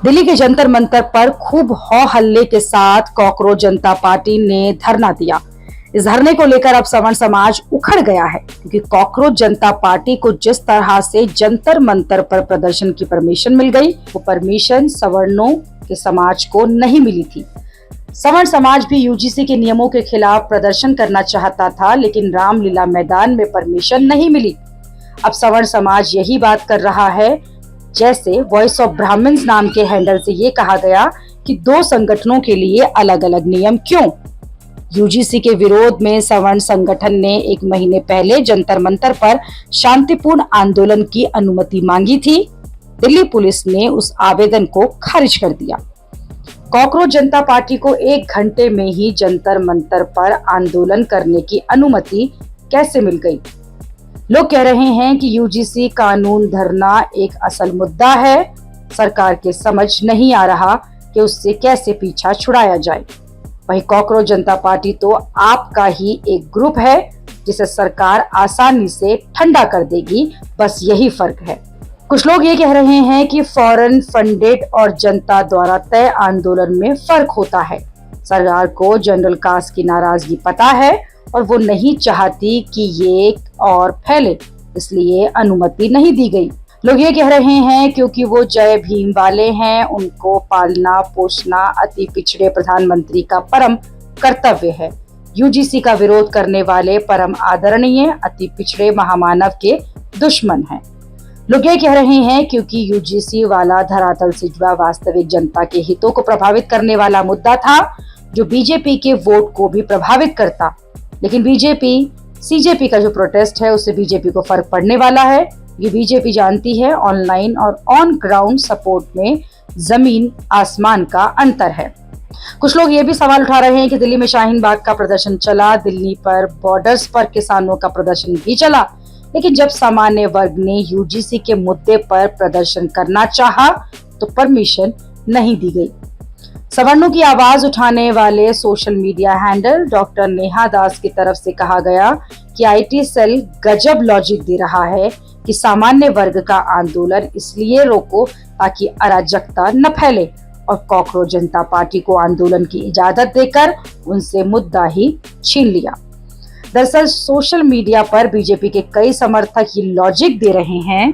दिल्ली के जंतर मंतर पर खूब हो हल्ले के साथ कॉकरोच जनता पार्टी ने धरना दिया। इस धरने को लेकर अब सवर्ण समाज उखड़ गया है, क्योंकि कॉकरोच जनता पार्टी को जिस तरह से जंतर मंतर पर प्रदर्शन की परमिशन मिल गई, वो परमिशन सवर्णों के समाज को नहीं मिली थी। सवर्ण समाज भी यूजीसी के नियमों के खिलाफ प्रदर्शन करना चाहता था, लेकिन रामलीला मैदान में परमिशन नहीं मिली। अब सवर्ण समाज यही बात कर रहा है, जैसे वॉइस ऑफ ब्राह्मण्स नाम के हैंडल से ये कहा गया कि दो संगठनों के लिए अलग अलग नियम क्यों। यूजीसी के विरोध में सवर्ण संगठन ने 1 महीने पहले जंतर मंतर पर शांतिपूर्ण आंदोलन की अनुमति मांगी थी। दिल्ली पुलिस ने उस आवेदन को खारिज कर दिया। कॉकरोच जनता पार्टी को 1 घंटे में ही जंतर मंतर पर आंदोलन करने की अनुमति कैसे मिल गई? लोग कह रहे हैं कि यूजीसी कानून धरना एक असल मुद्दा है। सरकार के समझ नहीं आ रहा कि उससे कैसे पीछा छुड़ाया जाए। वहीं कॉकरोच जनता पार्टी तो आपका ही एक ग्रुप है, जिसे सरकार आसानी से ठंडा कर देगी, बस यही फर्क है। कुछ लोग ये कह रहे हैं कि फॉरेन फंडेड और जनता द्वारा तय आंदोलन में फर्क होता है। सरकार को जनरल कास्ट की नाराजगी पता है और वो नहीं चाहती कि ये और फैले, इसलिए अनुमति नहीं दी गई। लोग ये कह रहे हैं क्योंकि वो जय भीम वाले हैं, उनको पालना पोषना अति पिछड़े प्रधानमंत्री का परम कर्तव्य है। यूजीसी का विरोध करने वाले परम आदरणीय अति पिछड़े महामानव के दुश्मन हैं। लोग ये कह रहे हैं क्योंकि यूजीसी वाला धरातल से जुड़ा वास्तविक जनता के हितों को प्रभावित करने वाला मुद्दा था, जो बीजेपी के वोट को भी प्रभावित करता। लेकिन बीजेपी सीजेपी का जो प्रोटेस्ट है, उससे बीजेपी को फर्क पड़ने वाला है। ये बीजेपी जानती है ऑनलाइन और ऑन ग्राउंड सपोर्ट में जमीन आसमान का अंतर है। कुछ लोग ये भी सवाल उठा रहे हैं कि दिल्ली में शाहीन बाग का प्रदर्शन चला, दिल्ली पर बॉर्डर्स पर किसानों का प्रदर्शन भी चला, लेकिन जब सामान्य वर्ग ने यूजीसी के मुद्दे पर प्रदर्शन करना चाहा तो परमिशन नहीं दी गई। सवर्णों की आवाज उठाने वाले social media handle doctor Neha Das की तरफ से कहा गया कि आईटी सेल गजब लॉजिक दे रहा है कि सामान्य वर्ग का आंदोलन इसलिए रोको ताकि अराजकता न फैले, और कॉकरोच जनता पार्टी को आंदोलन की इजाजत देकर उनसे मुद्दा ही छीन लिया। दरअसल सोशल मीडिया पर बीजेपी के कई समर्थक ये लॉजिक दे रहे हैं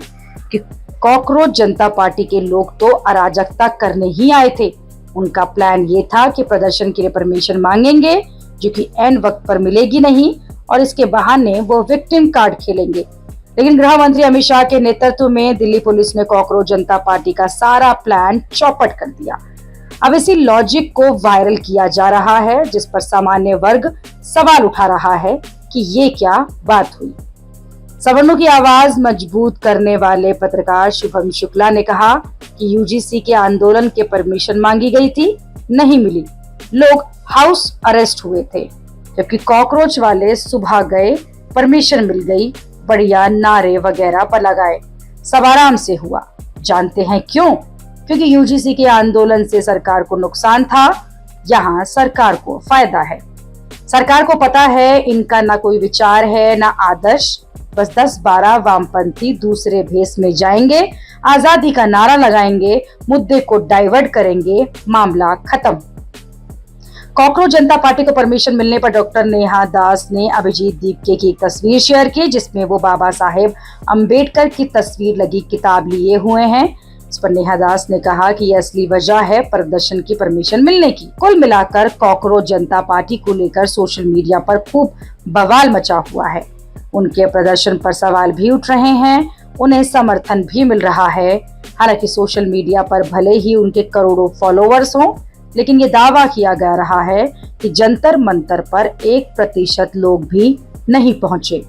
कि कॉकरोच जनता पार्टी के लोग तो अराजकता करने ही आए थे। उनका प्लान ये था कि प्रदर्शन के लिए परमिशन मांगेंगे, जो कि एन वक्त पर मिलेगी नहीं, और इसके बहाने वो विक्टिम कार्ड खेलेंगे। लेकिन गृह मंत्री अमित शाह के नेतृत्व में दिल्ली पुलिस ने कॉकरोच जनता पार्टी का सारा प्लान चौपट कर दिया। अब इसी लॉजिक को वायरल किया जा रहा है, जिस पर सामान्य वर्ग सवाल उठा रहा है कि ये क्या बात हुई। सवर्णों की आवाज मजबूत करने वाले पत्रकार शुभम शुक्ला ने कहा कि यूजीसी के आंदोलन के परमिशन मांगी गई थी, नहीं मिली, लोग हाउस अरेस्ट हुए थे, जबकि कॉकरोच वाले सुबह गए, परमिशन मिल गई, बढ़िया नारे वगैरह पर लगाए, सब आराम से हुआ। जानते हैं क्यों? क्योंकि यूजीसी के आंदोलन से सरकार को नुकसान था, यहाँ सरकार को फायदा है। सरकार को पता है इनका ना कोई विचार है ना आदर्श, बस 10-12 वामपंथी दूसरे भेष में जाएंगे, आजादी का नारा लगाएंगे, मुद्दे को डाइवर्ट करेंगे, मामला खत्म। कॉकरोच जनता पार्टी को परमिशन मिलने पर डॉक्टर नेहा दास ने अभिजीत दीपके की एक तस्वीर शेयर की, जिसमें वो बाबा साहेब अंबेडकर की तस्वीर लगी किताब लिए हुए हैं। इस पर नेहा दास ने कहा कि यह असली वजह है प्रदर्शन की परमिशन मिलने की। कुल मिलाकर कॉकरोच जनता पार्टी को लेकर सोशल मीडिया पर खूब बवाल मचा हुआ है। उनके प्रदर्शन पर सवाल भी उठ रहे हैं, उन्हें समर्थन भी मिल रहा है। हालांकि सोशल मीडिया पर भले ही उनके करोड़ों फॉलोवर्स हों, लेकिन ये दावा किया जा रहा है कि जंतर मंतर पर 1% लोग भी नहीं पहुंचे।